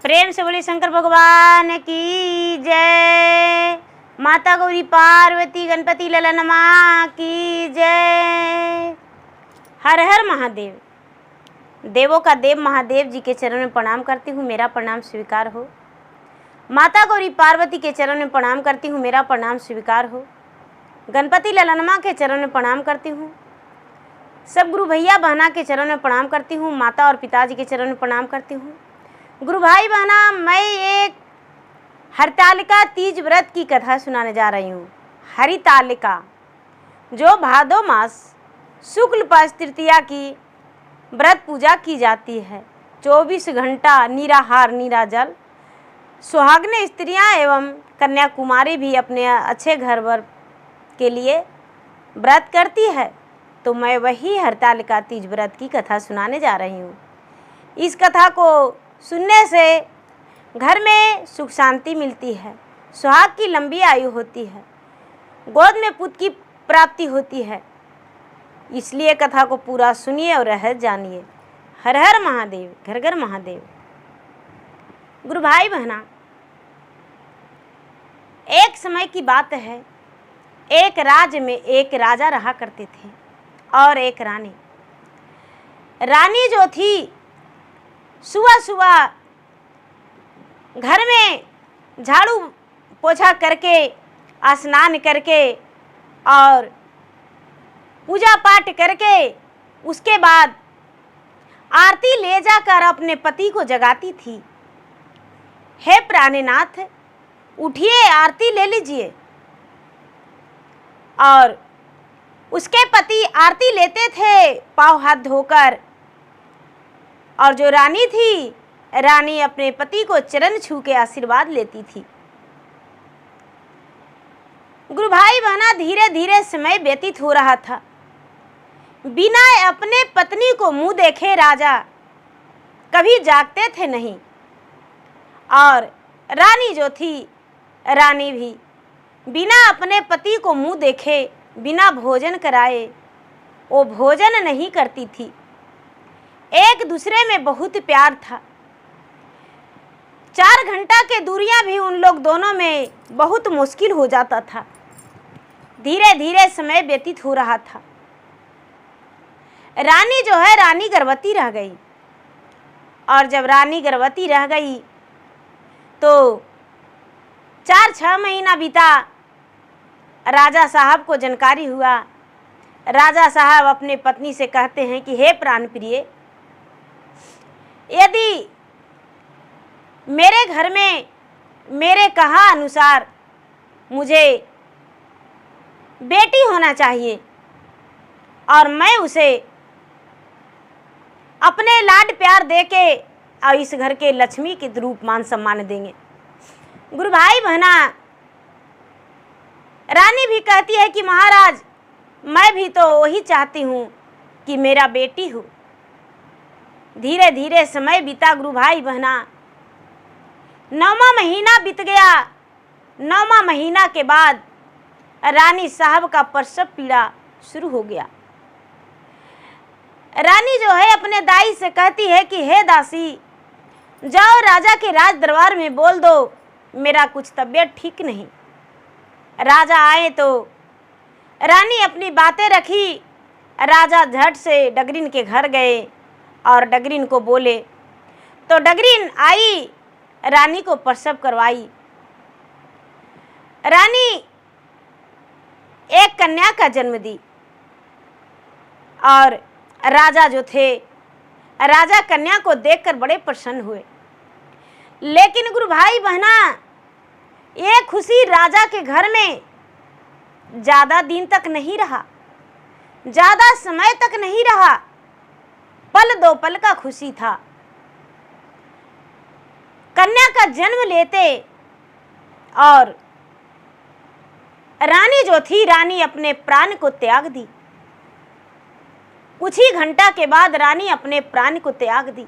प्रेम से बोले शंकर भगवान की जय। माता गौरी पार्वती गणपति ललनमा की जय। हर हर महादेव। देवों का देव महादेव जी के चरण में प्रणाम करती हूँ, मेरा प्रणाम स्वीकार हो। माता गौरी पार्वती के चरण में प्रणाम करती हूँ, मेरा प्रणाम स्वीकार हो। गणपति ललनमा के चरण में प्रणाम करती हूँ। सब गुरु भैया बहना के चरण में प्रणाम करती हूँ। माता और पिताजी के चरण में प्रणाम करती हूँ। गुरु भाई बहना, मैं एक हरतालिका तीज व्रत की कथा सुनाने जा रही हूँ। हरितालिका जो भादो मास शुक्ल पक्ष तृतीया की व्रत पूजा की जाती है। 24 घंटा निराहार निराजल सुहागने स्त्रियां एवं कन्याकुमारी भी अपने अच्छे घर वर के लिए व्रत करती है। तो मैं वही हरतालिका तीज व्रत की कथा सुनाने जा रही हूँ। इस कथा को सुनने से घर में सुख शांति मिलती है, सुहाग की लंबी आयु होती है, गोद में पुत्र की प्राप्ति होती है। इसलिए कथा को पूरा सुनिए और रहस्य जानिए। हर हर महादेव, घर घर महादेव। गुरु भाई बहना, एक समय की बात है। एक राज्य में एक राजा रहा करते थे और एक रानी। रानी जो थी सुबह सुबह घर में झाड़ू पोछा करके, स्नान करके और पूजा पाठ करके उसके बाद आरती ले जाकर अपने पति को जगाती थी। हे प्राणनाथ, उठिए, आरती ले लीजिए। और उसके पति आरती लेते थे पाँव हाथ धोकर। और जो रानी थी, रानी अपने पति को चरण छू के आशीर्वाद लेती थी। गुरु भाई बहना, धीरे धीरे समय व्यतीत हो रहा था। बिना अपने पत्नी को मुंह देखे राजा कभी जागते थे नहीं। और रानी जो थी, रानी भी बिना अपने पति को मुंह देखे, बिना भोजन कराए वो भोजन नहीं करती थी। एक दूसरे में बहुत प्यार था। 4 घंटा के दूरियां भी उन लोग दोनों में बहुत मुश्किल हो जाता था। धीरे धीरे समय व्यतीत हो रहा था। रानी जो है, रानी गर्भवती रह गई। और जब रानी गर्भवती रह गई तो 4-6 महीना बीता। राजा साहब को जानकारी हुआ। राजा साहब अपने पत्नी से कहते हैं कि हे प्राण प्रिय, यदि मेरे घर में मेरे कहा अनुसार मुझे बेटी होना चाहिए और मैं उसे अपने लाड प्यार देके और इस घर के लक्ष्मी के रूप मान सम्मान देंगे। गुरु भाई बहना, रानी भी कहती है कि महाराज, मैं भी तो वही चाहती हूँ कि मेरा बेटी हो। धीरे धीरे समय बीता। गुरु भाई बहना, 9वां महीना बीत गया। 9वां महीना के बाद रानी साहब का प्रसव पीड़ा शुरू हो गया। रानी जो है अपने दाई से कहती है कि हे दासी, जाओ राजा के राज दरबार में बोल दो मेरा कुछ तबीयत ठीक नहीं। राजा आए तो रानी अपनी बातें रखी। राजा झट से डगरीन के घर गए और डगरीन को बोले तो डगरीन आई, रानी को प्रसव करवाई। रानी एक कन्या का जन्म दी। और राजा जो थे, राजा कन्या को देखकर बड़े प्रसन्न हुए। लेकिन गुरु भाई बहना, ये खुशी राजा के घर में ज़्यादा दिन तक नहीं रहा, ज़्यादा समय तक नहीं रहा। पल दो पल का खुशी था। कन्या का जन्म लेते और रानी जो थी, रानी अपने प्राण को त्याग दी। कुछ ही घंटा के बाद रानी अपने प्राण को त्याग दी।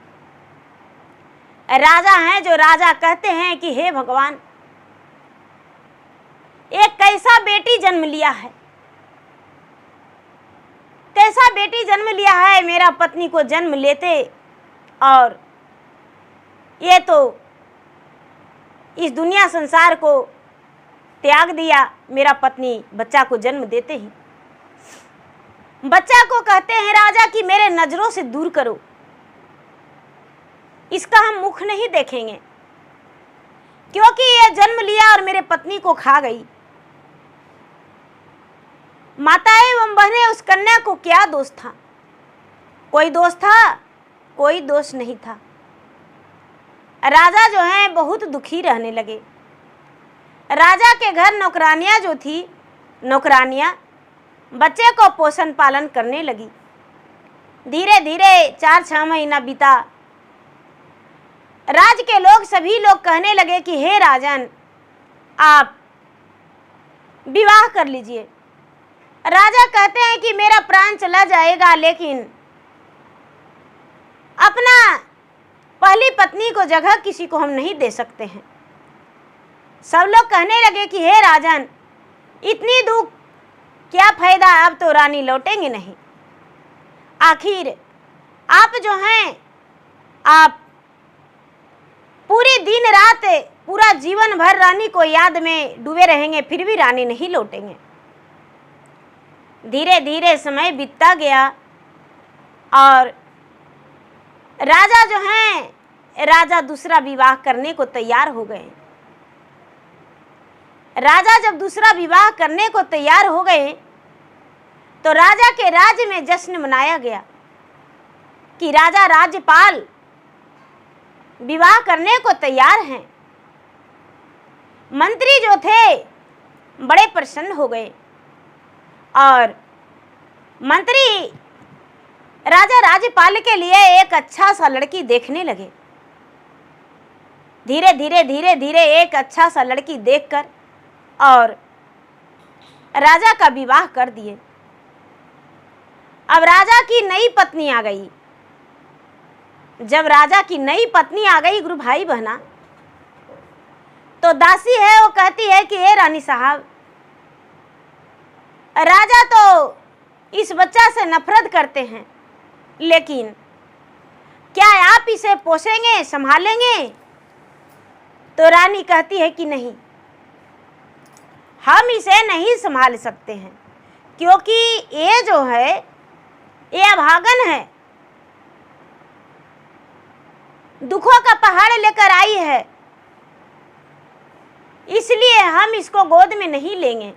राजा हैं जो राजा कहते हैं कि हे भगवान, एक कैसा बेटी जन्म लिया है, कैसा बेटी जन्म लिया है। मेरा पत्नी को जन्म लेते और ये तो इस दुनिया संसार को त्याग दिया। मेरा पत्नी बच्चा को जन्म देते ही बच्चा को कहते हैं राजा कि मेरे नजरों से दूर करो, इसका हम मुख नहीं देखेंगे, क्योंकि यह जन्म लिया और मेरे पत्नी को खा गई। माताएं एवं बहनें, उस कन्या को क्या दोष था? कोई दोष था? कोई दोष नहीं था। राजा जो हैं बहुत दुखी रहने लगे। राजा के घर नौकरानियां जो थी, नौकरानियां बच्चे को पोषण पालन करने लगी। धीरे धीरे 4-6 महीना बीता। राज के लोग, सभी लोग कहने लगे कि हे राजन, आप विवाह कर लीजिए। राजा कहते हैं कि मेरा प्राण चला जाएगा, लेकिन अपना पहली पत्नी को जगह किसी को हम नहीं दे सकते हैं। सब लोग कहने लगे कि हे राजन, इतनी दुख क्या फायदा, अब तो रानी लौटेंगे नहीं। आखिर आप जो हैं, आप पूरी दिन रात पूरा जीवन भर रानी को याद में डूबे रहेंगे, फिर भी रानी नहीं लौटेंगे। धीरे धीरे समय बीतता गया और राजा जो हैं, राजा दूसरा विवाह करने को तैयार हो गए। राजा जब दूसरा विवाह करने को तैयार हो गए तो राजा के राज्य में जश्न मनाया गया कि राजा राज्यपाल विवाह करने को तैयार हैं। मंत्री जो थे बड़े प्रसन्न हो गए और मंत्री राजा राज्यपाल के लिए एक अच्छा सा लड़की देखने लगे। धीरे धीरे एक अच्छा सा लड़की देखकर और राजा का विवाह कर दिए। अब राजा की नई पत्नी आ गई। जब राजा की नई पत्नी आ गई गुरु भाई बहना, तो दासी है वो कहती है कि हे रानी साहब, राजा तो इस बच्चा से नफरत करते हैं, लेकिन क्या आप इसे पोसेंगे, संभालेंगे? तो रानी कहती है कि नहीं, हम इसे नहीं संभाल सकते हैं, क्योंकि ये जो है ये अभागन है, दुखों का पहाड़ लेकर आई है, इसलिए हम इसको गोद में नहीं लेंगे।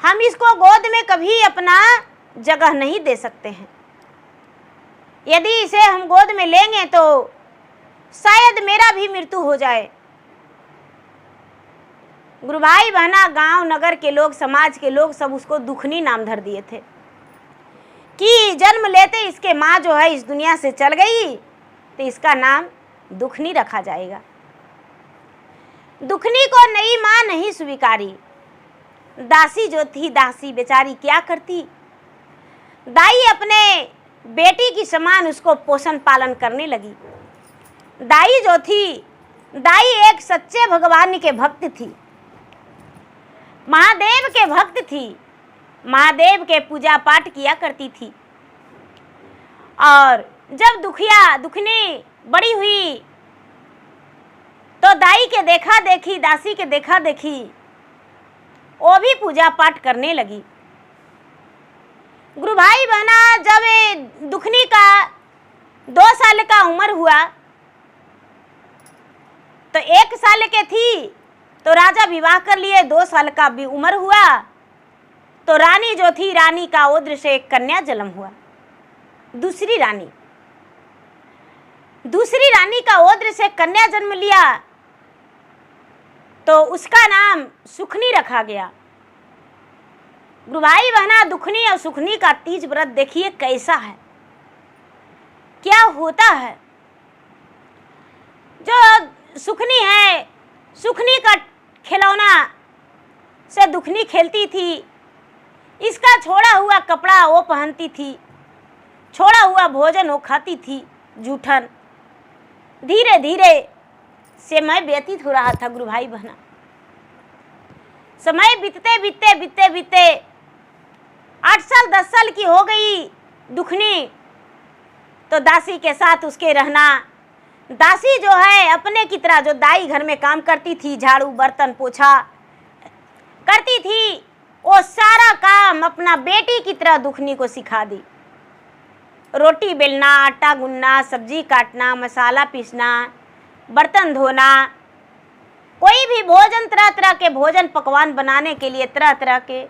हम इसको गोद में कभी अपना जगह नहीं दे सकते हैं। यदि इसे हम गोद में लेंगे तो शायद मेरा भी मृत्यु हो जाए। गुरु भाई बहना, गांव नगर के लोग, समाज के लोग सब उसको दुखनी नाम धर दिए थे कि जन्म लेते इसके माँ जो है इस दुनिया से चल गई तो इसका नाम दुखनी रखा जाएगा। दुखनी को नई माँ नहीं स्वीकारी। दासी जो थी, दासी बेचारी क्या करती, दाई अपने बेटी की समान उसको पोषण पालन करने लगी। दाई जो थी, दाई एक सच्चे भगवान के भक्त थी, महादेव के भक्त थी, महादेव के पूजा पाठ किया करती थी। और जब दुखनी बड़ी हुई तो दाई के देखा देखी, दासी के देखा देखी वो भी पूजा पाठ करने लगी। गुरु भाई बहना, जब दुखनी का 2 साल का उम्र हुआ तो 1 साल के थी तो राजा विवाह कर लिए। 2 साल का भी उम्र हुआ तो रानी जो थी, रानी का ओद्र से एक कन्या जन्म हुआ। दूसरी रानी का ओद्र से कन्या जन्म लिया तो उसका नाम सुखनी रखा गया। गुरु भाई बहना, दुखनी और सुखनी का तीज व्रत देखिए कैसा है, क्या होता है। जो सुखनी है, सुखनी का खिलौना से दुखनी खेलती थी, इसका छोड़ा हुआ कपड़ा वो पहनती थी, छोड़ा हुआ भोजन वो खाती थी, जूठन। धीरे धीरे समय व्यतीत हो रहा था गुरु भाई बहना। समय बीतते 8 साल 10 साल की हो गई दुखनी तो दासी के साथ उसके रहना, दासी जो है अपने की तरह, जो दाई घर में काम करती थी, झाड़ू बर्तन पोछा करती थी, वो सारा काम अपना बेटी की तरह दुखनी को सिखा दी। रोटी बेलना, आटा गूंदना, सब्जी काटना, मसाला पीसना, बर्तन धोना, कोई भी भोजन, तरह तरह के भोजन पकवान बनाने के लिए तरह तरह के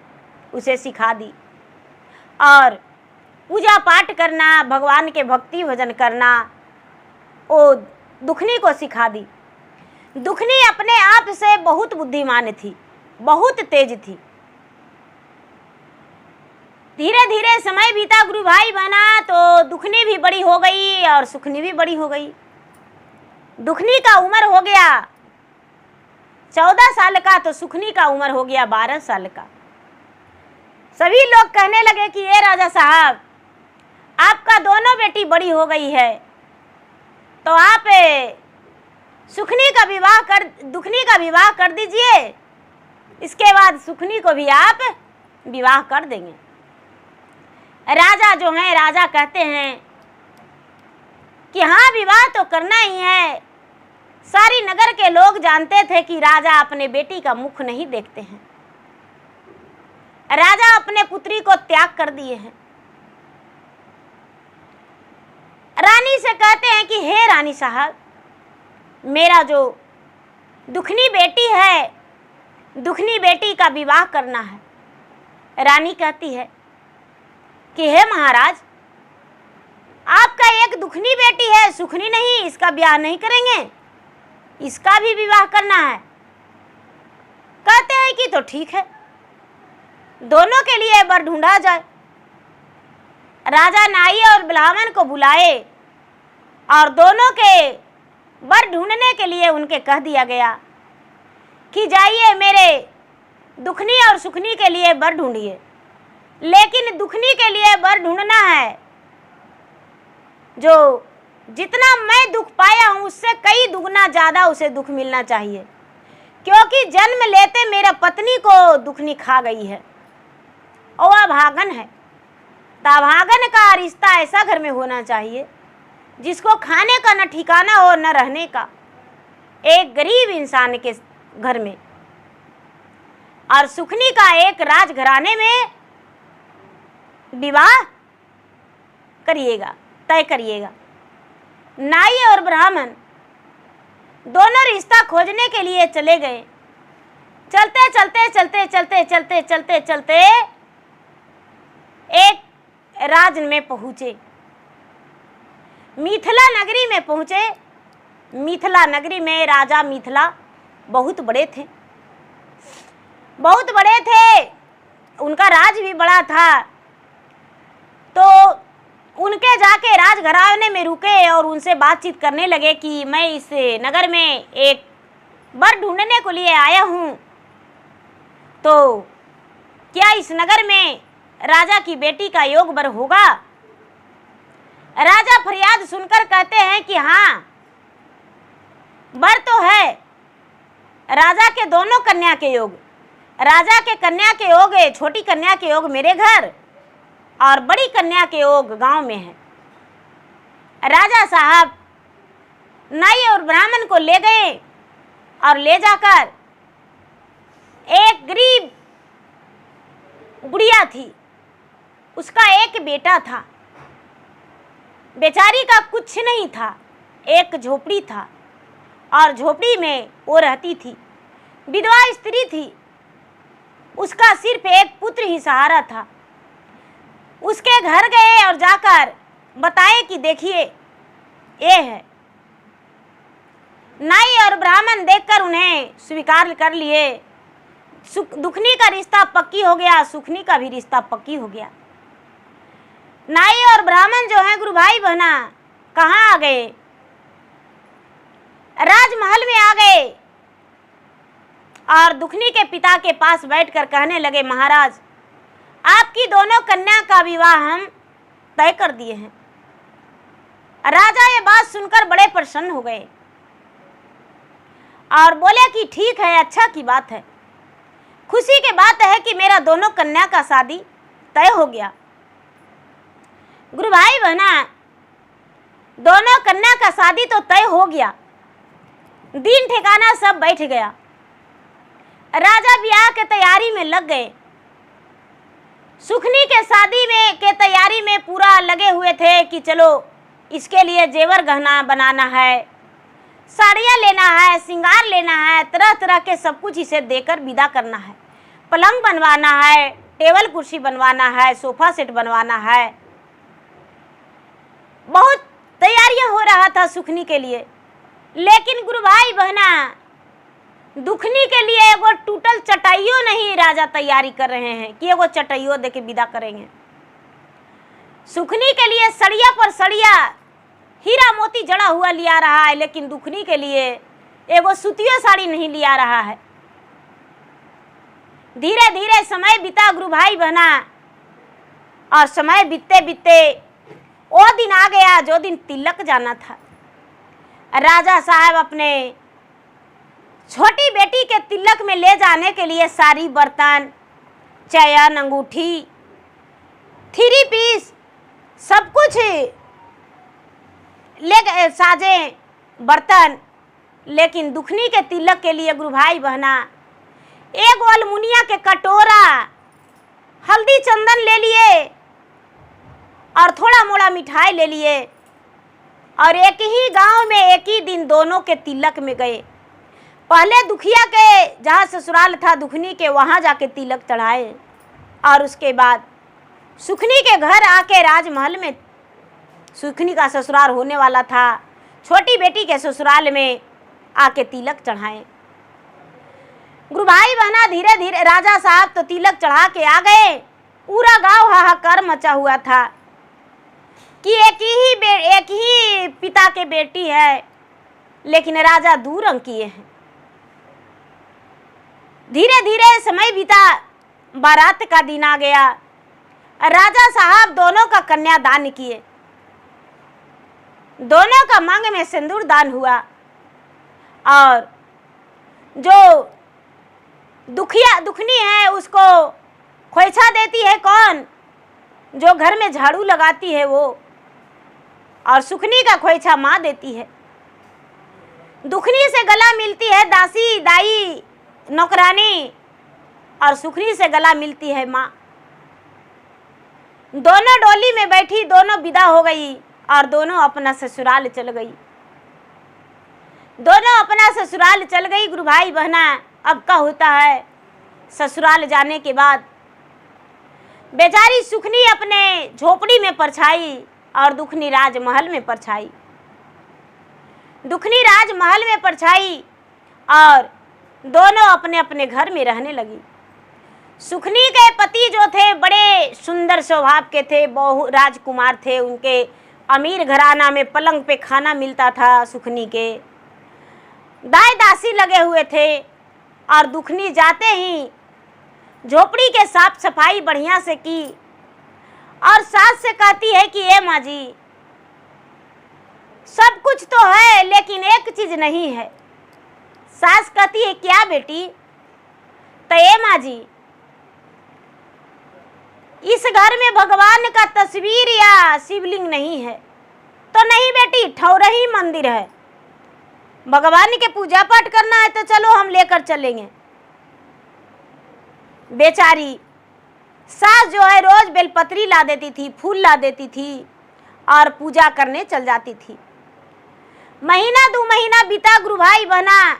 उसे सिखा दी। और पूजा पाठ करना, भगवान के भक्ति भजन करना, वो दुखनी को सिखा दी। दुखनी अपने आप से बहुत बुद्धिमान थी, बहुत तेज थी। धीरे धीरे समय बीता, गुरु भाई बना, तो दुखनी भी बड़ी हो गई और सुखनी भी बड़ी हो गई। दुखनी का उम्र हो गया 14 साल का, तो सुखनी का उम्र हो गया 12 साल का। सभी लोग कहने लगे कि ये राजा साहब, आपका दोनों बेटी बड़ी हो गई है, तो आप दुखनी का विवाह कर दीजिए, इसके बाद सुखनी को भी आप विवाह कर देंगे। राजा जो हैं, राजा कहते हैं कि हाँ, विवाह तो करना ही है। सारी नगर के लोग जानते थे कि राजा अपने बेटी का मुख नहीं देखते हैं। राजा अपने पुत्री को त्याग कर दिए हैं। रानी से कहते हैं कि हे रानी साहब, मेरा जो दुखनी बेटी है, दुखनी बेटी का विवाह करना है। रानी कहती है कि हे महाराज, आपका एक दुखनी बेटी है, सुखनी नहीं, इसका ब्याह नहीं करेंगे, इसका भी विवाह करना है। कहते हैं कि तो ठीक है, दोनों के लिए वर ढूंढा जाए। राजा नाई और ब्राह्मण को बुलाए और दोनों के वर ढूंढने के लिए उनके कह दिया गया कि जाइए मेरे दुखनी और सुखनी के लिए वर ढूंढिए, लेकिन दुखनी के लिए वर ढूंढना है जो जितना मैं दुख पाया हूँ उससे कई दुगना ज़्यादा उसे दुख मिलना चाहिए, क्योंकि जन्म लेते मेरा पत्नी को दुखनी खा गई है और अभागन है। अभागन का रिश्ता ऐसा घर में होना चाहिए जिसको खाने का न ठिकाना हो न रहने का, एक गरीब इंसान के घर में। और सुखनी का एक राजघराने में विवाह करिएगा, तय करिएगा। नाई और ब्राह्मण दोनों रिश्ता खोजने के लिए चले गए। चलते चलते चलते चलते चलते चलते चलते एक राज में पहुँचे, मिथिला नगरी में पहुँचे। मिथिला नगरी में राजा मिथिला बहुत बड़े थे, बहुत बड़े थे, उनका राज भी बड़ा था। तो उनके जाके राजघराने में रुके और उनसे बातचीत करने लगे कि मैं इस नगर में एक वर ढूंढने को लिए आया हूँ, तो क्या इस नगर में राजा की बेटी का योग वर होगा? राजा फरियाद सुनकर कहते हैं कि हाँ, वर तो है। राजा के दोनों कन्या के योग, राजा के कन्या के योग है, छोटी कन्या के योग मेरे घर और बड़ी कन्या के योग गांव में है। राजा साहब नाई और ब्राह्मण को ले गए और ले जाकर एक गरीब गुड़िया थी, उसका एक बेटा था, बेचारी का कुछ नहीं था, एक झोपड़ी था और झोपड़ी में वो रहती थी, विधवा स्त्री थी, उसका सिर्फ एक पुत्र ही सहारा था। उसके घर गए और जाकर बताए कि देखिए ये है। नाई और ब्राह्मण देखकर उन्हें स्वीकार कर लिए। दुखनी का रिश्ता पक्की हो गया, सुखनी का भी रिश्ता पक्की हो गया। नाई और ब्राह्मण जो हैं गुरु भाई बहना कहाँ आ गए? राजमहल में आ गए और दुखनी के पिता के पास बैठकर कहने लगे, महाराज आपकी दोनों कन्या का विवाह हम तय कर दिए हैं। राजा ये बात सुनकर बड़े प्रसन्न हो गए और बोले कि ठीक है, अच्छा की बात है, खुशी की बात है कि मेरा दोनों कन्या का शादी तय हो गया। गुरु भाई बहना दोनों कन्या का शादी तो तय हो गया, दिन ठिकाना सब बैठ गया। राजा ब्याह के तैयारी में लग गए। सुखनी के शादी में के तैयारी में पूरा लगे हुए थे कि चलो इसके लिए जेवर गहना बनाना है, साड़ियाँ लेना है, श्रृंगार लेना है, तरह तरह के सब कुछ इसे देकर विदा करना है। पलंग बनवाना है, टेबल कुर्सी बनवाना है, सोफा सेट बनवाना है। बहुत तैयारियां हो रहा था सुखनी के लिए। लेकिन गुरु भाई बहना, दुखनी के लिए एगो टूटल चटाइयो नहीं राजा तैयारी कर रहे हैं कि एगो चटाइयो दे के विदा करेंगे। सुखनी के लिए सड़िया पर सड़िया हीरा मोती जड़ा हुआ लिया रहा है, लेकिन दुखनी के लिए एगो सुतिया साड़ी नहीं लिया रहा है। धीरे धीरे समय बीता गुरु भाई बहना, और समय बीतते बीतते वो दिन आ गया जो दिन तिलक जाना था। राजा साहब अपने छोटी बेटी के तिलक में ले जाने के लिए सारी बर्तन, चयन, अंगूठी, 3 पीस सब कुछ ले गए, साजे बर्तन। लेकिन दुखनी के तिलक के लिए गुरु भाई बहना एक अलमुनिया के कटोरा, हल्दी चंदन ले लिए और थोड़ा मोड़ा मिठाई ले लिए, और एक ही गांव में एक ही दिन दोनों के तिलक में गए। पहले दुखिया के जहाँ ससुराल था दुखनी के, वहाँ जाके तिलक चढ़ाए, और उसके बाद सुखनी के घर आके राजमहल में सुखनी का ससुराल होने वाला था, छोटी बेटी के ससुराल में आके तिलक चढ़ाए। गुरु भाई बहना धीरे धीरे राजा साहब तो तिलक चढ़ा के आ गए। पूरा गांव हाहाकार मचा हुआ था कि एक ही पिता के बेटी है, लेकिन राजा दूर रंग किए हैं। धीरे धीरे समय बीता, बारात का दिन आ गया। राजा साहब दोनों का कन्यादान किए, दोनों का मांग में सिंदूर दान हुआ, और जो दुखनी है उसको खोइछा देती है कौन? जो घर में झाड़ू लगाती है वो, और सुखनी का खोइछा माँ देती है। दुखनी से गला मिलती है दासी, दाई, नौकरानी, और सुखनी से गला मिलती है माँ। दोनों डोली में बैठी, दोनों विदा हो गई और दोनों अपना ससुराल चल गई। दोनों अपना ससुराल चल गई। गुरु भाई बहना, अब क्या होता है ससुराल जाने के बाद? बेचारी सुखनी अपने झोपड़ी में परछाई और दुखनी राजमहल में परछाई। दुखनी राजमहल में परछाई और दोनों अपने अपने घर में रहने लगी। सुखनी के पति जो थे बड़े सुंदर स्वभाव के थे, बहु राजकुमार थे, उनके अमीर घराना में पलंग पे खाना मिलता था। सुखनी के दाई दासी लगे हुए थे, और दुखनी जाते ही झोपड़ी के साफ सफाई बढ़िया से की, और सास से कहती है कि ए माँ जी, सब कुछ तो है लेकिन एक चीज नहीं है। सास कहती है क्या बेटी? तो ए माँ जी, इस घर में भगवान का तस्वीर या शिवलिंग नहीं है। तो नहीं बेटी, ठौरही मंदिर है, भगवान के पूजा पाठ करना है तो चलो हम लेकर चलेंगे। बेचारी सास जो है रोज बेलपत्री ला देती थी, फूल ला देती थी और पूजा करने चल जाती थी। महीना 2 महीना बीता गुरु भाई बहना,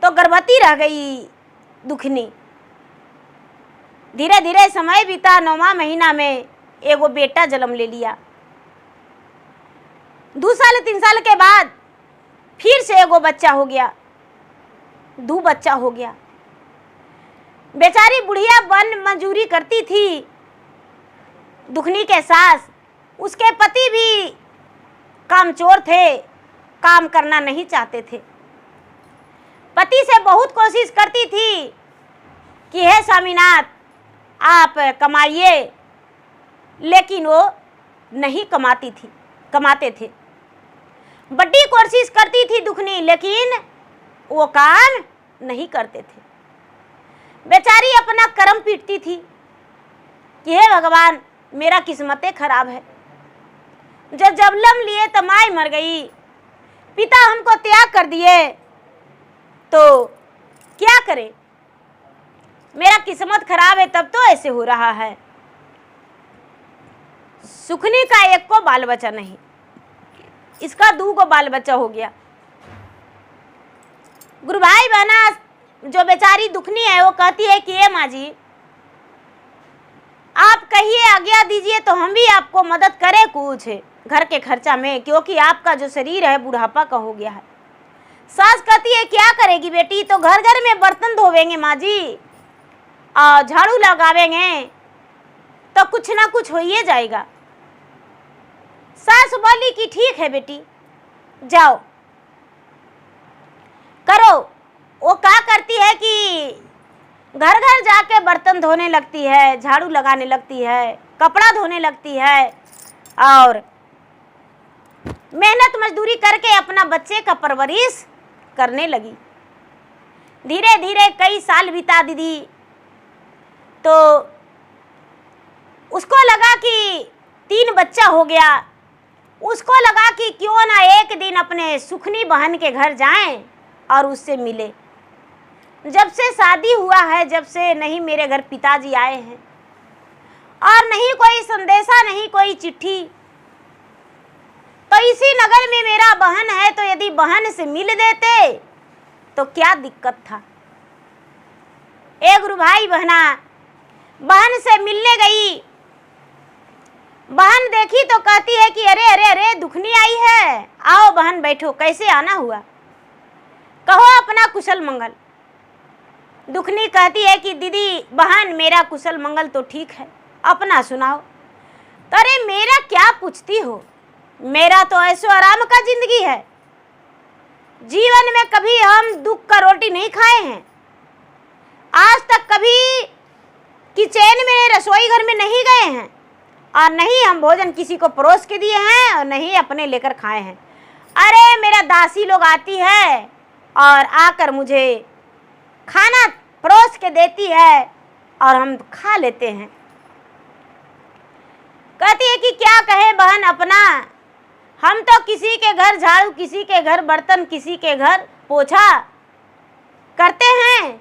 तो गर्भवती रह गई दुखनी। धीरे धीरे समय बीता, 9वां महीना में एगो बेटा जन्म ले लिया। 2 साल 3 साल के बाद फिर से एगो बच्चा हो गया, 2 बच्चा हो गया। बेचारी बुढ़िया वन मजूरी करती थी दुखनी के सास। उसके पति भी कामचोर थे, काम करना नहीं चाहते थे। पति से बहुत कोशिश करती थी कि हे स्वामीनाथ आप कमाइए, लेकिन वो नहीं कमाते थे। बड़ी कोशिश करती थी दुखनी, लेकिन वो काम नहीं करते थे। बेचारी अपना कर्म पीटती थी कि हे भगवान मेरा किस्मतें खराब है, जब जन्म लिए तो माई मर गई, पिता हमको त्याग कर दिए, तो क्या करें? मेरा किस्मत खराब है तब तो ऐसे हो रहा है। सुखनी का एक को बाल बच्चा नहीं, इसका 2 को बाल बच्चा हो गया। गुरु भाई बहना जो बेचारी दुखनी है वो कहती है कि ये माँ जी आप कहिए, आज्ञा दीजिए तो हम भी आपको मदद करें कुछ घर के खर्चा में, क्योंकि आपका जो शरीर है बुढ़ापा का हो गया है। सास कहती है क्या करेगी बेटी, तो घर घर में बर्तन धोवेंगे माँ जी और झाड़ू लगावेंगे तो कुछ ना कुछ हो ही जाएगा। सास बोली कि ठीक है बेटी जाओ करो। वो क्या करती है कि घर घर जाके बर्तन धोने लगती है, झाड़ू लगाने लगती है, कपड़ा धोने लगती है और मेहनत मजदूरी करके अपना बच्चे का परवरिश करने लगी। धीरे धीरे कई साल बिता दीदी, तो उसको लगा कि 3 बच्चा हो गया। उसको लगा कि क्यों ना एक दिन अपने सुखनी बहन के घर जाएं और उससे मिले। जब से शादी हुआ है, जब से नहीं मेरे घर पिताजी आए हैं और नहीं कोई संदेशा, नहीं कोई चिट्ठी, तो इसी नगर में मेरा बहन है, तो यदि बहन से मिल देते तो क्या दिक्कत था। एक गुरु भाई बहना बहन से मिलने गई। बहन देखी तो कहती है कि अरे अरे अरे दुखनी आई है, आओ बहन बैठो, कैसे आना हुआ, कहो अपना कुशल मंगल। दुखनी कहती है कि दीदी बहन मेरा कुशल मंगल तो ठीक है, अपना सुनाओ। तो अरे मेरा क्या पूछती हो, मेरा तो ऐसो आराम का जिंदगी है, जीवन में कभी हम दुख का रोटी नहीं खाए हैं, आज तक कभी किचन में रसोई घर में नहीं गए हैं और नहीं हम भोजन किसी को परोस के दिए हैं और नहीं अपने लेकर खाए हैं। अरे मेरा दासी लोग आती है और आकर मुझे खाना परोस के देती है और हम खा लेते हैं। कहती है कि क्या कहे बहन अपना, हम तो किसी के घर झाड़ू, किसी के घर बर्तन, किसी के घर पोछा करते हैं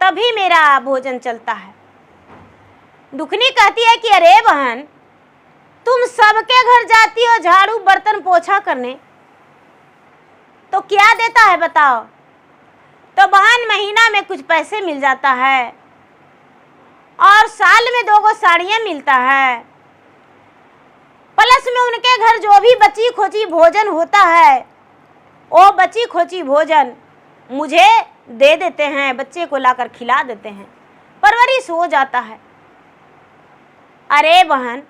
तभी मेरा भोजन चलता है। दुखनी कहती है कि अरे बहन तुम सबके घर जाती हो झाड़ू बर्तन पोछा करने, तो क्या देता है बताओ। तो बहन महीना में कुछ पैसे मिल जाता है और साल में 2 साड़ियाँ मिलता है, प्लस में उनके घर जो भी बची खोची भोजन होता है वो बची खोची भोजन मुझे दे देते हैं, बच्चे को लाकर खिला देते हैं, परवरिश हो जाता है। अरे बहन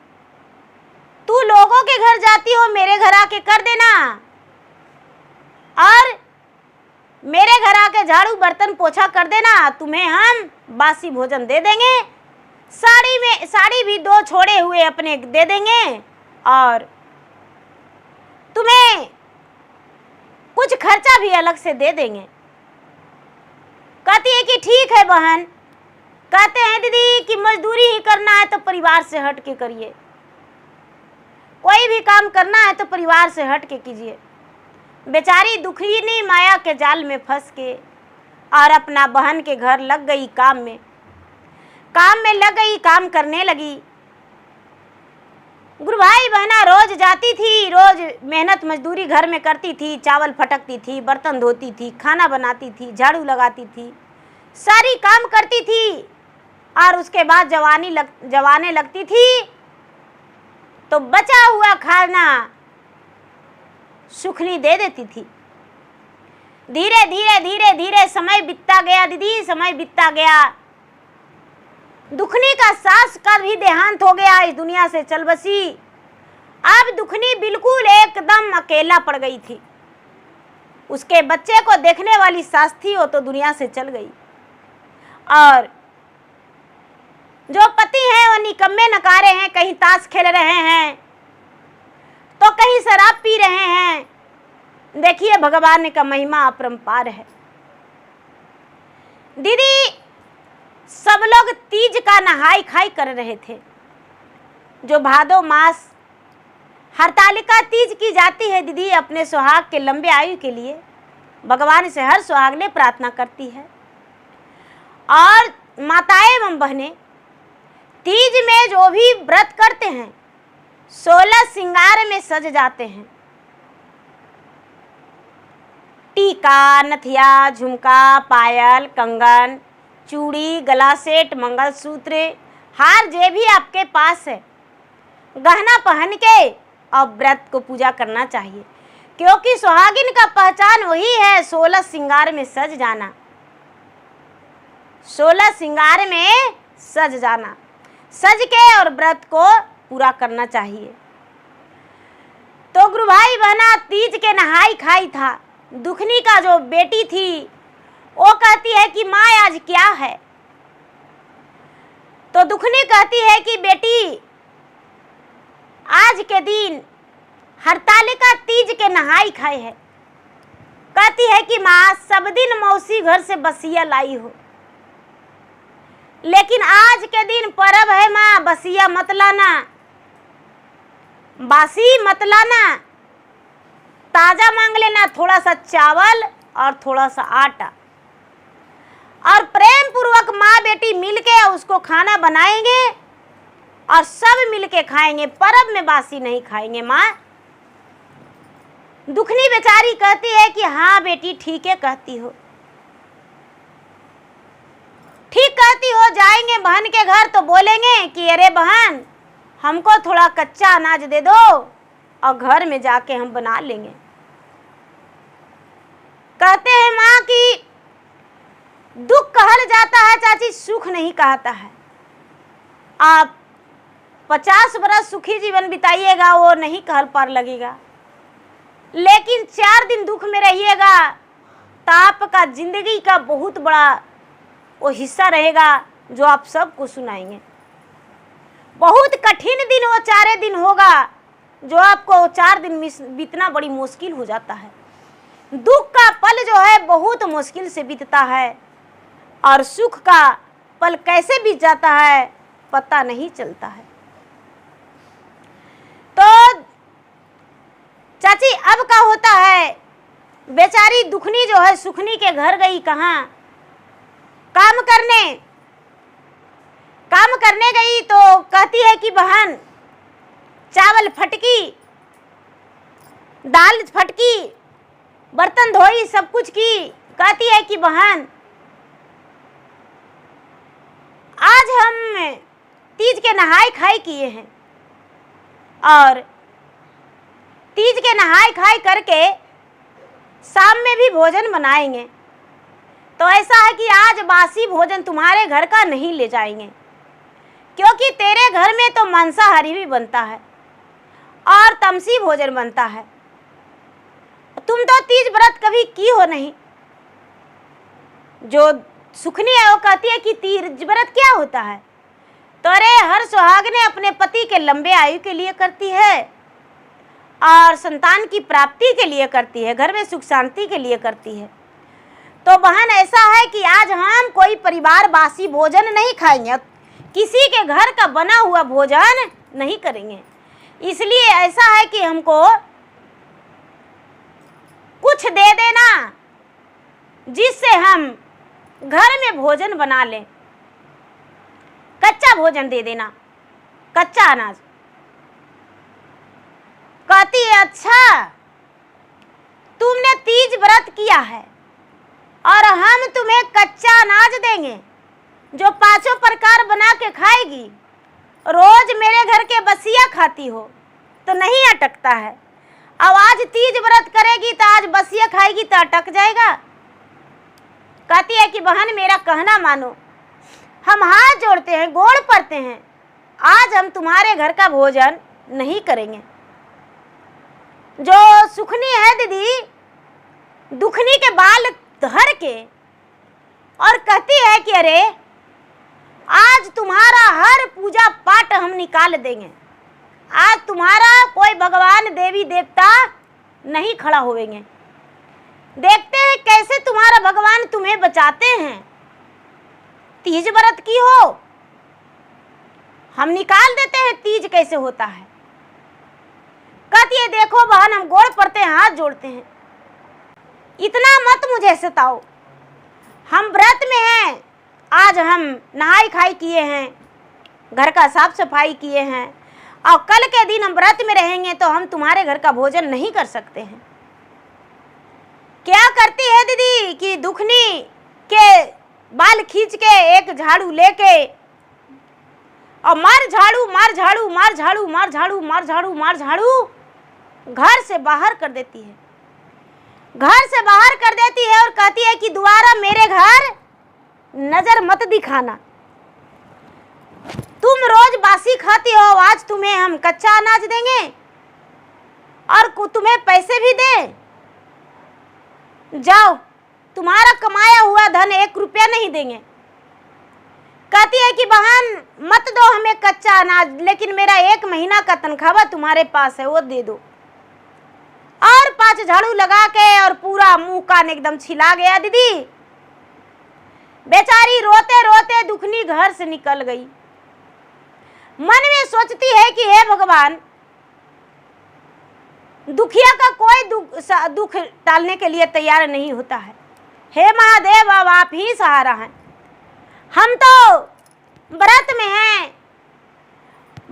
तू लोगों के घर जाती हो, मेरे घर आके कर देना और मेरे घर आके झाड़ू बर्तन पोछा कर देना, तुम्हें हम बासी भोजन दे देंगे, साड़ी भी 2 छोड़े हुए अपने दे देंगे और तुम्हें कुछ खर्चा भी अलग से दे देंगे। कहती है कि ठीक है बहन। कहते हैं दीदी कि मजदूरी ही करना है तो परिवार से हट के करिए, कोई भी काम करना है तो परिवार से हट के कीजिए। बेचारी दुखनी माया के जाल में फंस के और अपना बहन के घर लग गई, काम में लग गई, काम करने लगी। गुरु भाई बहना रोज जाती थी, रोज मेहनत मजदूरी घर में करती थी, चावल फटकती थी, बर्तन धोती थी, खाना बनाती थी, झाड़ू लगाती थी, सारी काम करती थी और उसके बाद जवाने लगती थी तो बचा हुआ खाना सुखनी दे देती थी। धीरे धीरे धीरे धीरे समय बीतता गया दीदी, समय बीतता गया। दुखनी का सास का भी देहांत हो गया, इस दुनिया से चल बसी। अब दुखनी बिल्कुल एकदम अकेला पड़ गई थी। उसके बच्चे को देखने वाली सास थी वो तो दुनिया से चल गई और जो पति हैं वो निकम्मे नकारे हैं, कहीं ताश खेल रहे हैं तो कहीं शराब पी रहे हैं। देखिए भगवान का महिमा अपरंपार है। दीदी सब लोग तीज का नहाई खाई कर रहे थे, जो भादो मास हरतालिका तीज की जाती है दीदी अपने सुहाग के लंबे आयु के लिए। भगवान से हर सुहागने प्रार्थना करती है। और माताएं एवं बहनें, तीज में जो भी व्रत करते हैं 16 श्रृंगार में सज जाते हैं। टीका, नथिया, झुमका, पायल, कंगन, चूड़ी, गला सेट, मंगलसूत्र, हार जे भी आपके पास है, गहना पहन के और व्रत को पूजा करना चाहिए। क्योंकि सुहागिन का पहचान वही है 16 श्रृंगार में सज जाना। 16 श्रृंगार में सज जाना, सज के और व्रत को पूरा करना चाहिए। तो गुरु भाई बहना, तीज के नहाई खाई था। दुखनी का जो बेटी थी वो कहती है कि माँ आज क्या है। तो दुखनी कहती है कि बेटी आज के दिन हरतालिका तीज के नहाई खाई है। कहती है कि माँ सब दिन मौसी घर से बसिया लाई हो, लेकिन आज के दिन पर्व है माँ, बसिया मत लाना, बासी मत लाना, ताजा मांग लेना, थोड़ा सा चावल और थोड़ा सा आटा। और प्रेम पूर्वक माँ बेटी मिलके उसको खाना बनाएंगे और सब मिलके खाएंगे, पर्व में बासी नहीं खाएंगे माँ। दुखनी बेचारी कहती है कि हाँ बेटी ठीक है कहती हो, ठीक कहती हो। जाएंगे बहन के घर तो बोलेंगे कि अरे बहन हमको थोड़ा कच्चा अनाज दे दो और घर में जाके हम बना लेंगे। कहते हैं माँ कि दुख कहल जाता है चाची, सुख नहीं कहता है। आप 50 बरस सुखी जीवन बिताइएगा वो नहीं कहल पार लगेगा, लेकिन 4 दिन दुख में रहिएगा तो आपका जिंदगी का बहुत बड़ा वो हिस्सा रहेगा जो आप सबको सुनाएंगे। बहुत कठिन दिन वो 4 दिन होगा जो आपको 4 दिन बीतना बड़ी मुश्किल हो जाता है। दुख का पल जो है बहुत मुश्किल से बीतता है और सुख का पल कैसे बीत जाता है पता नहीं चलता है। तो चाची अब क्या होता है, बेचारी दुखनी जो है सुखनी के घर गई, कहाँ काम करने गई तो कहती है कि बहन चावल फटकी, दाल फटकी, बर्तन धोई, सब कुछ की। कहती है कि बहन आज हम तीज के नहाई खाई किए हैं और तीज के नहाई खाई करके शाम में भी भोजन बनाएंगे। तो ऐसा है कि आज बासी भोजन तुम्हारे घर का नहीं ले जाएंगे, क्योंकि तेरे घर में तो मांसाहारी भी बनता है और तमसी भोजन बनता है। तुम तो तीज व्रत कभी की हो नहीं। जो सुखनी है वो कहती है कि तीज व्रत क्या होता है। तो अरे हर सुहागने अपने पति के लंबे आयु के लिए करती है और संतान की प्राप्ति के लिए करती है, घर में सुख शांति के लिए करती है। तो बहन ऐसा है कि आज हम कोई परिवार बासी भोजन नहीं खाएंगे, किसी के घर का बना हुआ भोजन नहीं करेंगे। इसलिए ऐसा है कि हमको कुछ दे देना जिससे हम घर में भोजन बना लें। कच्चा भोजन दे देना, कच्चा अनाज। कहती है अच्छा तुमने तीज व्रत किया है और हम तुम्हें कच्चा अनाज देंगे जो 5 प्रकार बना के खाएगी। रोज मेरे घर के बसिया खाती हो तो नहीं अटकता है, अब आज तीज व्रत करेगी तो आज बसिया खाएगी तो अटक जाएगा। कहती है कि बहन मेरा कहना मानो, हम हाथ जोड़ते हैं, गोड़ पड़ते हैं, आज हम तुम्हारे घर का भोजन नहीं करेंगे। जो सुखनी है दीदी, दुखनी के बाल धर के और कहती है कि अरे आज तुम्हारा हर पूजा पाठ हम निकाल देंगे, आज तुम्हारा कोई भगवान देवी देवता नहीं खड़ा होवेंगे। देखते हैं कैसे तुम्हारा भगवान तुम्हें बचाते हैं। तीज व्रत की हो, हम निकाल देते हैं तीज कैसे होता है। कहती है देखो बहन हम गोड़ पड़ते हैं, हाथ जोड़ते हैं, इतना मत मुझे सताओ, हम व्रत में हैं, आज हम नहाई खाई किए हैं, घर का साफ सफाई किए हैं और कल के दिन हम व्रत में रहेंगे तो हम तुम्हारे घर का भोजन नहीं कर सकते हैं। क्या करती है दीदी कि दुखनी के बाल खींच के एक झाड़ू लेके और मार झाड़ू मार झाड़ू मार झाड़ू मार झाड़ू मार झाड़ू मार झाड़ू घर से बाहर कर देती है, घर से बाहर कर देती है और कहती है कि दोबारा मेरे घर नजर मत दिखाना, तुम रोज बासी खाती हो, आज तुम्हें हम कच्चा अनाज देंगे और तुम्हें पैसे भी दे, जाओ तुम्हारा कमाया हुआ धन 1 रुपया नहीं देंगे। कहती है कि बहन मत दो हमें कच्चा अनाज, लेकिन मेरा 1 महीना का तनख्वाह तुम्हारे पास है वो दे दो। और 5 झाड़ू लगा के और पूरा मुंह कान एकदम छिला गया दीदी। बेचारी रोते रोते दुखनी घर से निकल गई। मन में सोचती है कि हे भगवान, दुखिया का कोई दुख टालने के लिए तैयार नहीं होता है, हे महादेव अब आप ही सहारा हैं, हम तो व्रत में हैं।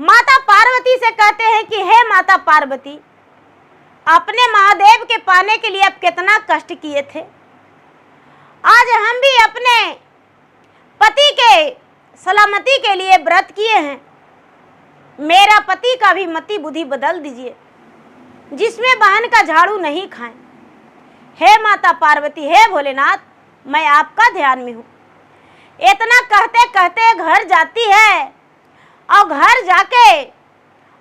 माता पार्वती से कहते हैं कि हे माता पार्वती, अपने महादेव के पाने के लिए आप कितना कष्ट किए थे, आज हम भी अपने पति के सलामती के लिए व्रत किए हैं, मेरा पति का भी मति बुद्धि बदल दीजिए, जिसमें बहन का झाड़ू नहीं खाएं। हे माता पार्वती, हे भोलेनाथ, मैं आपका ध्यान में हूँ। इतना कहते कहते घर जाती है और घर जाके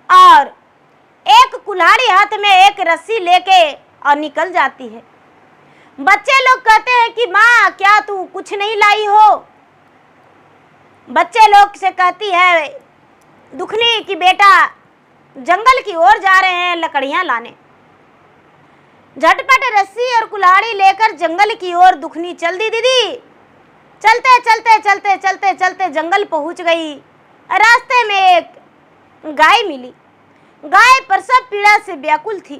और एक कुल्हाड़ी हाथ में एक रस्सी लेके और निकल जाती है। बच्चे लोग कहते हैं कि माँ क्या तू कुछ नहीं लाई हो। बच्चे लोग से कहती है दुखनी कि बेटा जंगल की ओर जा रहे हैं लकड़ियां लाने। झटपट रस्सी और कुल्हाड़ी लेकर जंगल की ओर दुखनी चल दी दीदी। चलते चलते चलते चलते चलते जंगल पहुंच गई। रास्ते में एक गाय मिली। गाय प्रसव पीड़ा से व्याकुल थी।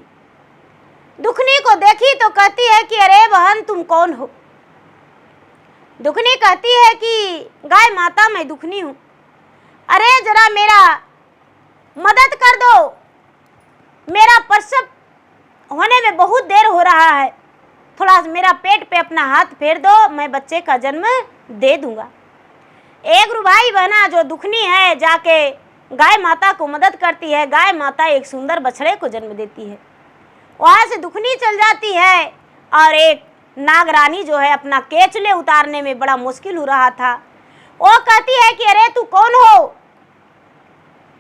दुखनी को देखी तो कहती है कि अरे बहन तुम कौन हो। दुखनी कहती है कि गाय माता मैं दुखनी हूँ, अरे जरा मेरा मदद कर दो, मेरा प्रसव होने में बहुत देर हो रहा है, थोड़ा मेरा पेट पे अपना हाथ फेर दो, मैं बच्चे का जन्म दे दूंगा। एक रुभाई बहना जो दुखनी है जाके गाय माता को मदद करती है। गाय माता एक सुंदर बछड़े को जन्म देती है। वहाँ से दुखनी चल जाती है और एक नागरानी जो है अपना केचले उतारने में बड़ा मुश्किल हो रहा था, वो कहती है कि अरे तू कौन हो।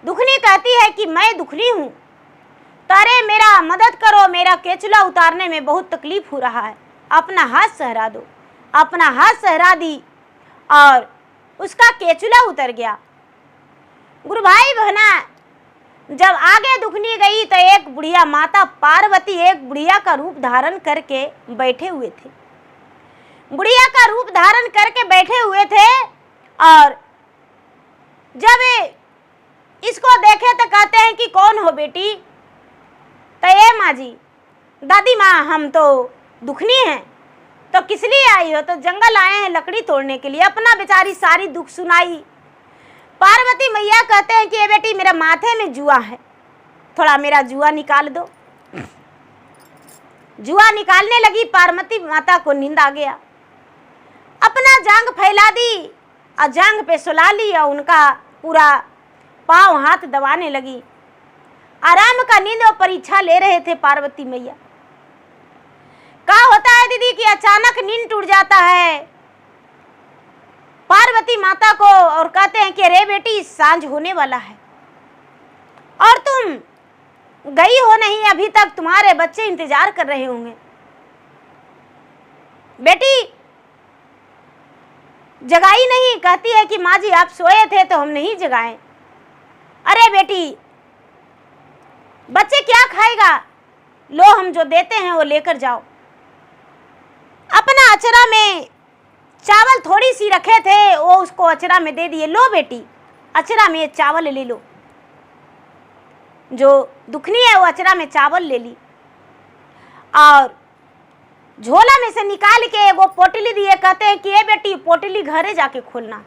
दुखनी कहती है कि मैं दुखनी हूँ, तो अरे मेरा मदद करो, मेरा केचला उतारने में बहुत तकलीफ हो रहा है, अपना हाथ सहरा दो। अपना हाथ सहरा दी और उसका केचुला उतर गया। गुरु भाई बहना जब आगे दुखनी गई तो एक बुढ़िया माता पार्वती एक बुढ़िया का रूप धारण करके बैठे हुए थे। बुढ़िया का रूप धारण करके बैठे हुए थे और जब इसको देखे तो कहते हैं कि कौन हो बेटी। तो ये माँ जी, दादी माँ हम तो दुखनी हैं, तो किस लिए आई हो। तो जंगल आए हैं लकड़ी तोड़ने के लिए। अपना बेचारी सारी दुख सुनाई। पार्वती मैया कहते हैं कि ये बेटी मेरा माथे में जुआ है, थोड़ा मेरा जुआ निकाल दो। जुआ निकालने लगी। पार्वती माता को नींद आ गया। अपना जांग फैला दी और जांग पे सुला ली और उनका पूरा पाँव हाथ दबाने लगी। आराम का नींद और परीक्षा ले रहे थे पार्वती मैया। क्या होता है दीदी कि अचानक नींद टूट जाता है पार्वती माता को और कहते हैं कि अरे बेटी सांझ होने वाला है और तुम गई हो नहीं अभी तक, तुम्हारे बच्चे इंतजार कर रहे होंगे। बेटी जगाई नहीं। कहती है कि माँ जी आप सोए थे तो हम नहीं जगाए। अरे बेटी बच्चे क्या खाएगा, लो हम जो देते हैं वो लेकर जाओ। अपना अचरा में चावल थोड़ी सी रखे थे वो उसको अचरा में दे दिए। लो बेटी अचरा में चावल ले लो। जो दुखनी है वो अचरा में चावल ले ली और झोला में से निकाल के वो पोटली दिए, कहते हैं कि ये बेटी पोटली घरे जाके खोलना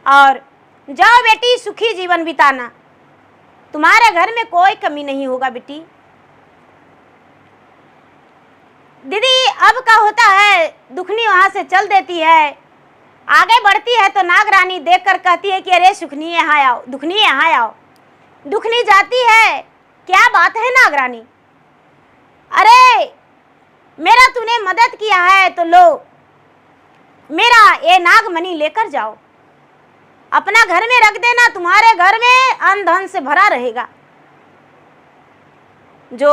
और जाओ बेटी सुखी जीवन बिताना, तुम्हारे घर में कोई कमी नहीं होगा बेटी। दीदी अब क्या होता है, दुखनी वहां से चल देती है, आगे बढ़ती है तो नागरानी देखकर कहती है कि अरे सुखनी यहाँ आओ, दुखनी यहाँ आओ। दुखनी जाती है, क्या बात है नागरानी, अरे मेरा तूने मदद किया है तो लो मेरा ये नागमणि लेकर जाओ, अपना घर में रख देना, तुम्हारे घर में अन्न धन से भरा रहेगा। जो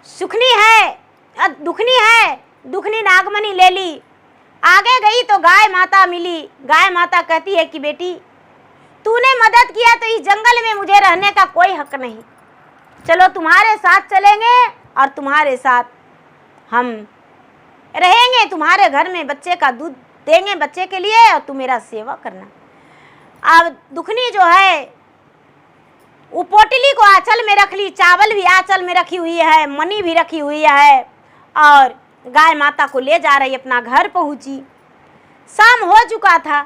दुखनी है, दुखनी नागमणि ले ली, आगे गई तो गाय माता मिली। गाय माता कहती है कि बेटी तूने मदद किया तो इस जंगल में मुझे रहने का कोई हक नहीं, चलो तुम्हारे साथ चलेंगे और तुम्हारे साथ हम रहेंगे, तुम्हारे घर में बच्चे का दूध देंगे बच्चे के लिए और तू मेरा सेवा करना। अब दुखनी जो है वो पोटली को आंचल में रख ली, चावल भी आंचल में रखी हुई है, मनी भी रखी हुई है और गाय माता को ले जा रही, अपना घर पहुंची। शाम हो चुका था,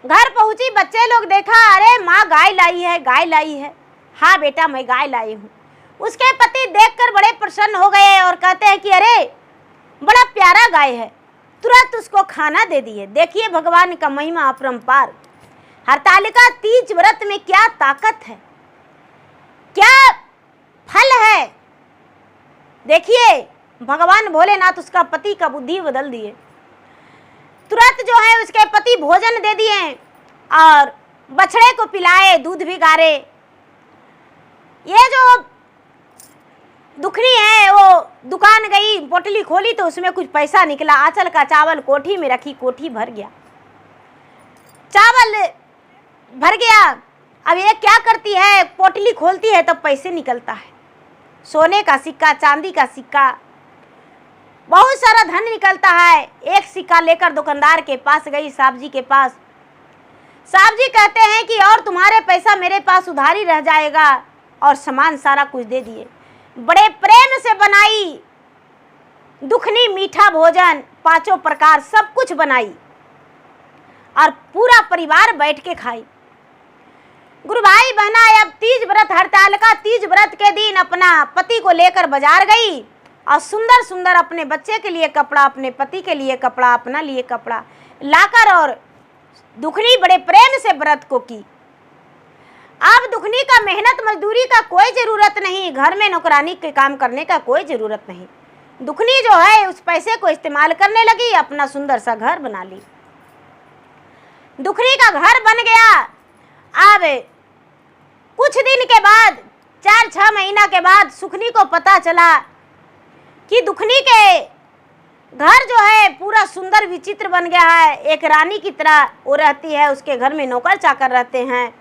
घर पहुंची, बच्चे लोग देखा, अरे माँ गाय लाई है, गाय लाई है। हाँ बेटा मैं गाय लाई हूँ। उसके पति देखकर बड़े प्रसन्न हो गए और कहते हैं कि अरे बड़ा प्यारा गाय है, तुरंत उसको खाना दे दिए। देखिए भगवान का महिमा अपरंपार। हरतालिका तीज व्रत में क्या ताकत है, क्या फल है। देखिए भगवान भोलेनाथ उसका पति का बुद्धि बदल दिए, तुरंत जो है उसके पति भोजन दे दिए और बछड़े को पिलाए, दूध भी गारे। ये जो दुखनी है वो दुकान गई, पोटली खोली तो उसमें कुछ पैसा निकला, आंचल का चावल कोठी में रखी, कोठी भर गया, चावल भर गया। अब ये क्या करती है, पोटली खोलती है तो पैसे निकलता है, सोने का सिक्का, चांदी का सिक्का, बहुत सारा धन निकलता है। एक सिक्का लेकर दुकानदार के पास गई, साहब जी के पास। साहब जी कहते हैं कि और तुम्हारे पैसा मेरे पास उधारी रह जाएगा, और सामान सारा कुछ दे दिए। बड़े प्रेम से बनाई दुखनी मीठा भोजन, 5 प्रकार सब कुछ बनाई और पूरा परिवार बैठ के खाई। गुरु भाई बहना, अब तीज व्रत, हरतालिका तीज व्रत के दिन अपना पति को लेकर बाजार गई और सुंदर सुंदर अपने बच्चे के लिए कपड़ा, अपने पति के लिए कपड़ा, अपना लिए कपड़ा लाकर और दुखनी बड़े प्रेम से व्रत को की। अब दुखनी का मेहनत मजदूरी का कोई ज़रूरत नहीं, घर में नौकरानी के काम करने का कोई ज़रूरत नहीं। दुखनी जो है उस पैसे को इस्तेमाल करने लगी, अपना सुंदर सा घर बना ली। दुखनी का घर बन गया। अब कुछ दिन के बाद, 4-6 महीना के बाद सुखनी को पता चला कि दुखनी के घर जो है पूरा सुंदर विचित्र बन गया है, एक रानी की तरह वो रहती है, उसके घर में नौकर चाकर रहते हैं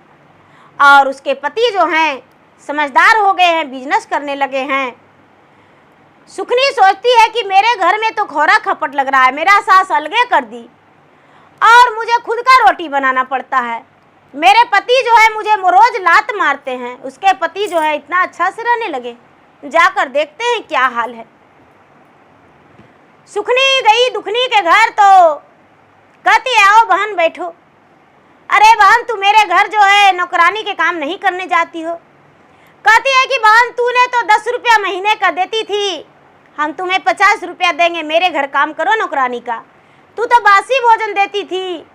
और उसके पति जो हैं समझदार हो गए हैं, बिजनेस करने लगे हैं। सुखनी सोचती है कि मेरे घर में तो खोरा खपट लग रहा है, मेरा सास अलगे कर दी और मुझे खुद का रोटी बनाना पड़ता है। मेरे पति जो है मुझे रोज लात मारते हैं, उसके पति जो है इतना अच्छा से रहने लगे, जाकर देखते हैं क्या हाल है। सुखनी गई दुखनी के घर तो कहती है आओ बहन बैठो। अरे बहन तू मेरे घर जो है नौकरानी के काम नहीं करने जाती हो। कहती है कि बहन तूने तो 10 रुपया महीने का देती थी, हम तुम्हें 50 रुपया देंगे, मेरे घर काम करो नौकरानी का। तू तो बासी भोजन देती थी,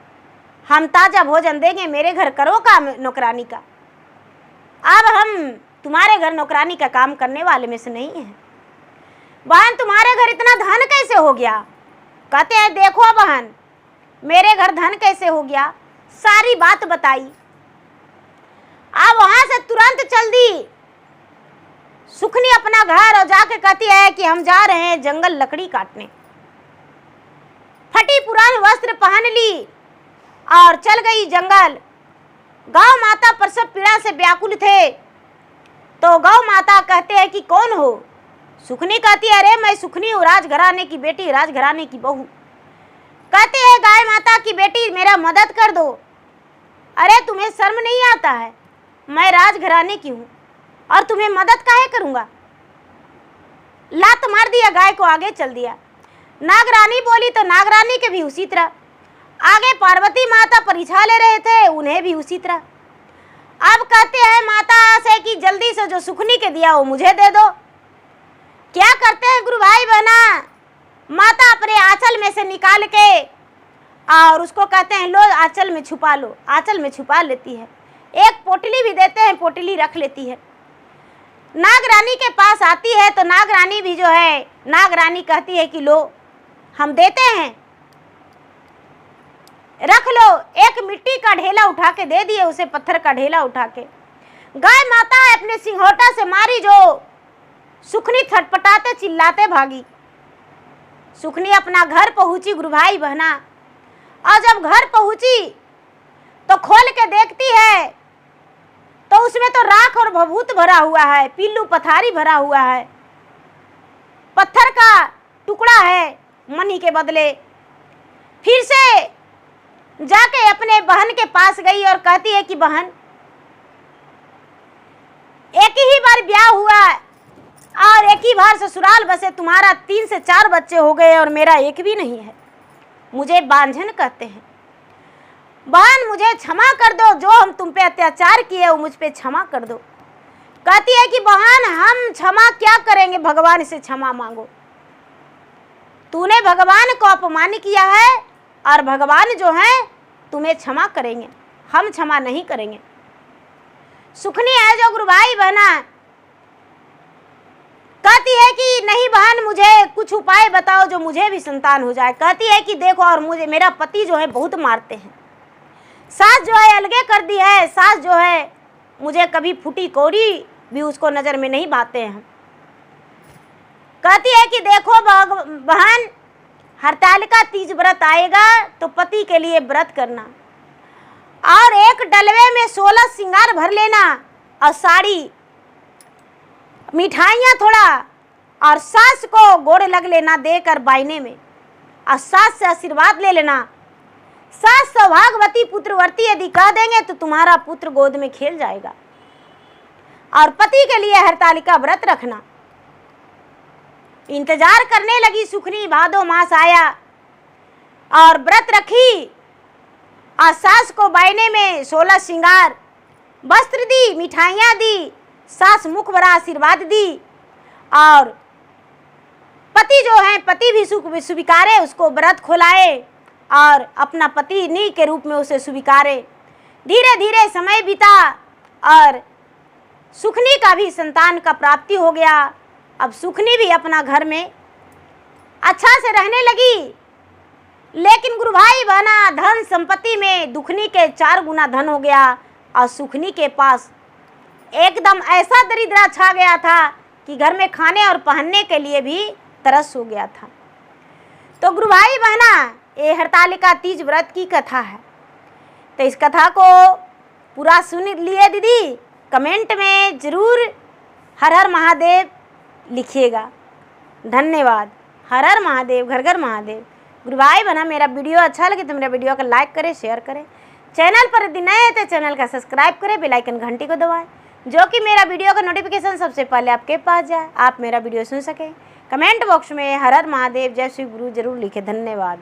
हम ताज़ा भोजन देंगे, मेरे घर करो काम नौकरानी का। अब हम तुम्हारे घर नौकरानी का काम करने वाले में से नहीं हैं। बहन तुम्हारे घर इतना धन कैसे हो गया? कहते हैं देखो बहन मेरे घर धन कैसे हो गया, सारी बात बताई। अब वहां से तुरंत चल दी सुखनी अपना घर और जाके कहती है कि हम जा रहे हैं जंगल लकड़ी काटने। फटी पुरानी वस्त्र पहन ली और चल गई जंगल। गौ माता प्रसव पीड़ा से व्याकुल थे तो गौ माता कहते हैं कि कौन हो? सुखनी कहती है अरे मैं सुखनी हूँ, राजघराने की बेटी, राजघराने की बहू। कहते हैं गाय माता की बेटी मेरा मदद कर दो। अरे तुम्हें शर्म नहीं आता है? मैं राजघराने की हूँ और तुम्हें मदद काहे करूँगा। लात मार दिया, गाय को आगे चल दिया। नागरानी बोली तो नागरानी के भी उसी तरह। आगे पार्वती माता परीक्षा ले रहे थे, उन्हें भी उसी तरह। अब कहते हैं माता से कि जल्दी से जो सुखनी के दिया वो मुझे दे दो। क्या करते हैं गुरु भाई बहना, माता अपने आंचल में से निकाल के और उसको कहते हैं लो आंचल में छुपा लो। आंचल में छुपा लेती है। एक पोटली भी देते हैं, पोटली रख लेती है। नागरानी के पास आती है तो नागरानी भी जो है, नागरानी कहती है कि लो हम देते हैं, रख लो। एक मिट्टी का ढेला उठा के दे दिए उसे, पत्थर का ढेला उठा के। गाय माता अपने सिंघोटा से मारी, जो सुखनी छटपटाते चिल्लाते भागी। सुखनी अपना घर पहुंची गुरु भाई बहना, और जब घर पहुंची तो खोल के देखती है तो उसमें तो राख और भभूत भरा हुआ है, पिल्लू पथारी भरा हुआ है, पत्थर का टुकड़ा है मनी के बदले। फिर से जाके अपने बहन के पास गई और कहती है कि बहन, एक ही बार ब्याह हुआ और एक ही बार ससुराल बसे, तुम्हारा 3 से 4 बच्चे हो गए और मेरा एक भी नहीं है। मुझे बांझन कहते हैं। बहन मुझे क्षमा कर दो, जो हम तुम पे अत्याचार किए वो मुझ पे क्षमा कर दो। कहती है कि बहन हम क्षमा क्या करेंगे, भगवान से क्षमा मांगो। तूने भगवान को अपमान किया है और भगवान जो है तुम्हें क्षमा करेंगे, हम क्षमा नहीं करेंगे। सुखनी है जो गुरु भाई बहना, कहती है कि नहीं बहन मुझे कुछ उपाय बताओ जो मुझे भी संतान हो जाए। कहती है कि देखो, और मुझे मेरा पति जो है बहुत मारते हैं, सास जो है अलगे कर दी है, सास जो है मुझे कभी फूटी कौड़ी भी उसको नज़र में नहीं बाते हैं। कहती है कि देखो बहन, हरतालिका तीज व्रत आएगा तो पति के लिए व्रत करना और एक डलवे में 16 श्रृंगार भर लेना और साड़ी, मिठाइयाँ थोड़ा, और सास को गोड़ लग लेना देकर बायने में, और सास से आशीर्वाद ले लेना। सास सौभाग्यवती पुत्रवर्ती यदि कह देंगे तो तुम्हारा पुत्र गोद में खेल जाएगा। और पति के लिए हरतालिका व्रत रखना। इंतजार करने लगी सुखनी, भादो मास आया और व्रत रखी और सास को बायने में 16 श्रृंगार वस्त्र दी, मिठाइयाँ दी, सास मुख भरा आशीर्वाद दी और पति जो है, पति भी स्वीकारे, उसको व्रत खोलाए और अपना पत्नी के रूप में उसे स्वीकारे। धीरे धीरे समय बीता और सुखनी का भी संतान का प्राप्ति हो गया। अब सुखनी भी अपना घर में अच्छा से रहने लगी, लेकिन गुरु भाई बहना धन संपत्ति में दुखनी के 4 गुना धन हो गया और सुखनी के पास एकदम ऐसा दरिद्रा छा गया था कि घर में खाने और पहनने के लिए भी तरस हो गया था। तो गुरु भाई बहना, ये हरतालिका तीज व्रत की कथा है। तो इस कथा को पूरा सुन लिए दीदी, कमेंट में ज़रूर हर हर महादेव लिखिएगा। धन्यवाद। हर हर महादेव, घर घर महादेव। गुरु भाई बहना, मेरा वीडियो अच्छा लगे तो मेरा वीडियो को लाइक करें, शेयर करें। चैनल पर यदि नए हैं तो चैनल का सब्सक्राइब करें, बेल आइकन घंटी को दबाएं, जो कि मेरा वीडियो का नोटिफिकेशन सबसे पहले आपके पास जाए, आप मेरा वीडियो सुन सकें। कमेंट बॉक्स में हर हर महादेव, जय श्री गुरु जरूर लिखें। धन्यवाद।